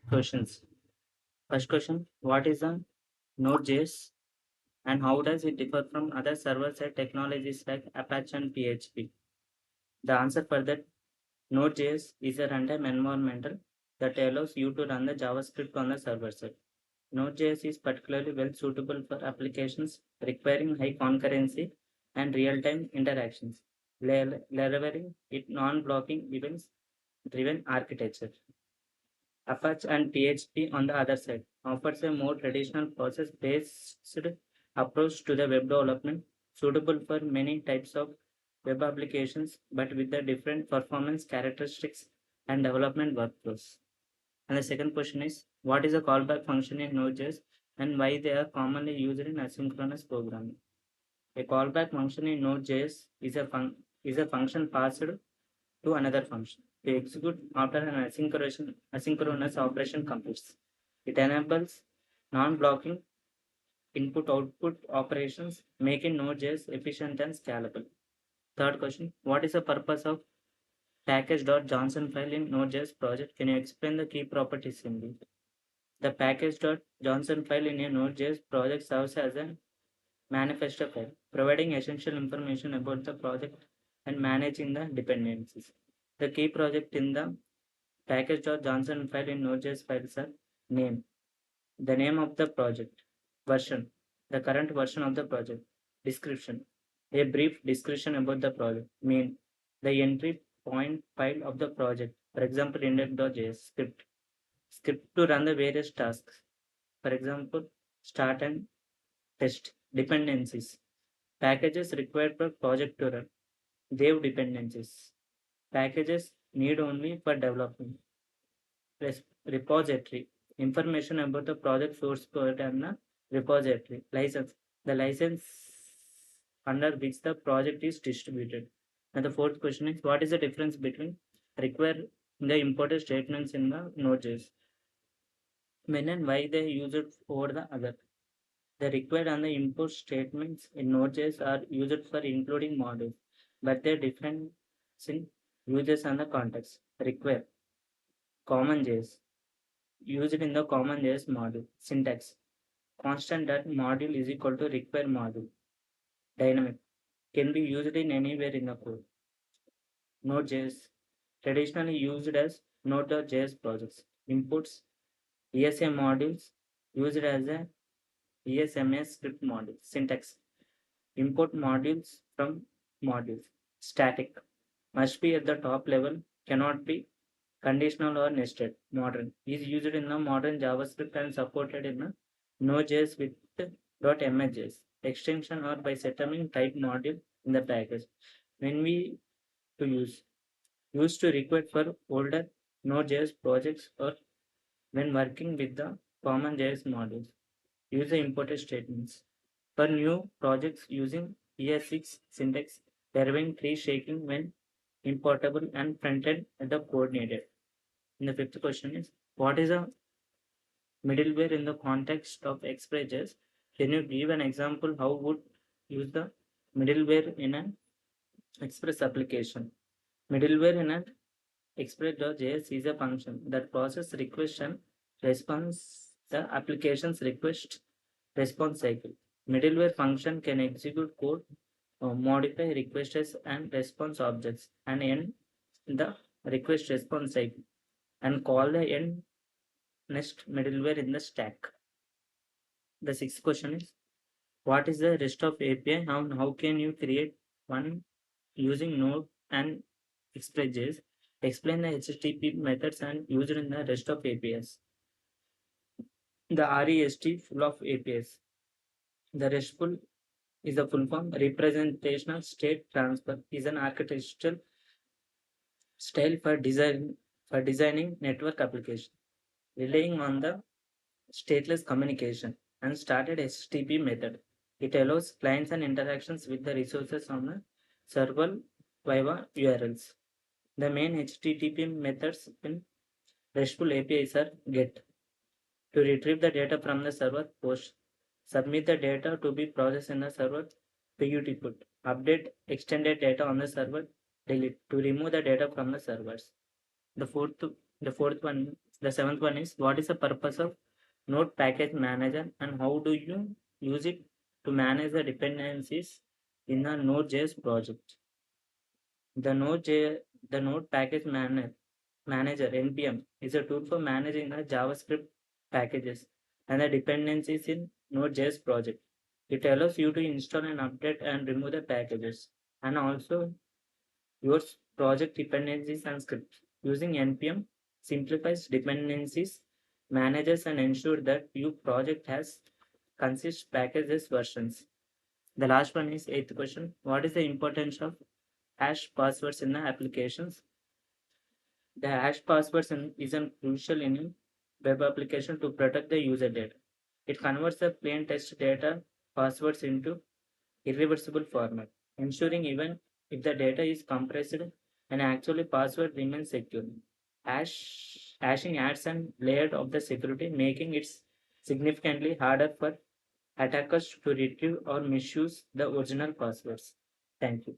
questions. First question, what is a Node.js and how does it differ from other server-side technologies like Apache and PHP? The answer for that, Node.js is a runtime environment that allows you to run the JavaScript on the server side. Node.js is particularly well suitable for applications requiring high concurrency and real-time interactions, leveraging its non-blocking events-driven architecture. Apache and PHP, on the other side, offers a more traditional process-based approach to the web development, suitable for many types of web applications, but with the different performance characteristics and development workflows. And the second question is, what is a callback function in Node.js and why they are commonly used in asynchronous programming? A callback function in Node.js is a function passed to another function to execute after an asynchronous operation completes. It enables non-blocking input-output operations, making Node.js efficient and scalable. Third question, what is the purpose of package.johnson file in Node.js project? Can you explain the key properties in it? The package.johnson file in a Node.js project serves as a manifesto file, providing essential information about the project and managing the dependencies. The key project in the package.johnson file in Node.js files are name, the name of the project, version, the current version of the project, description, a brief description about the project, main, the entry point file of the project, for example, index.js, script to run the various tasks, for example, start and test, dependencies, packages required for project to run, dev dependencies, packages need only for development, repository, information about the project source code and the repository, license, the license under which the project is distributed. And the fourth question is, what is the difference between require the imported statements in the Node.js? When and why they use it over the other? The required and the import statements in Node.js are used for including modules, but they different in uses and the context. Require, common JS, used in the common JS module. Syntax, constant that module is equal to require module. Dynamic, can be used in anywhere in the code. Node.js, traditionally used as Node.js projects. Inputs, ESA modules, used as a ESMS script module. Syntax, import modules from modules. Static, must be at the top level, cannot be conditional or nested. Modern, is used in the modern JavaScript and supported in the Node.js with .msjs extension or by setting type module in the package. When we to use, used to require for older Node.js projects or when working with the common JS modules. Use the imported statements. For new projects using ES6 syntax, deriving tree shaking when importable and fronted at the code needed. And the fifth question is, what is a middleware in the context of Express.js? Can you give an example how would use the middleware in an Express application? Middleware in an Express.js is a function that processes request and response the application's request response cycle. Middleware function can execute code, modify requests and response objects, and end the request response cycle, and call the end next middleware in the stack. The sixth question is, what is the rest of API and how can you create one using Node and Express.js? Explain the HTTP methods and used in the rest of APIs. The REST full of APIs. The RESTful is the full form. Representational state transfer is an architectural style for designing network application, relying on the stateless communication and started HTTP method. It allows clients and interactions with the resources on the server via URLs. The main HTTP methods in RESTful APIs are GET to retrieve the data from the server, POST, submit the data to be processed in the server, PUT put, update extended data on the server, delete to remove the data from the servers. The fourth one, The seventh one is what is the purpose of Node Package Manager and how do you use it to manage the dependencies in a Node.js project? The Node.js, the Node Package Manager (npm) is a tool for managing the JavaScript packages and the dependencies in Node.js project. It allows you to install and update and remove the packages and also your project dependencies and scripts. Using npm simplifies dependencies, manages and ensure that your project has consist packages versions. The last one is eighth question. What is the importance of hash passwords in the applications? The hash passwords is crucial in a web application to protect the user data. It converts the plain text data passwords into irreversible format, ensuring even if the data is compressed and actually password remains secure. Hashing adds an layer of the security, making it significantly harder for attackers to retrieve or misuse the original passwords. Thank you.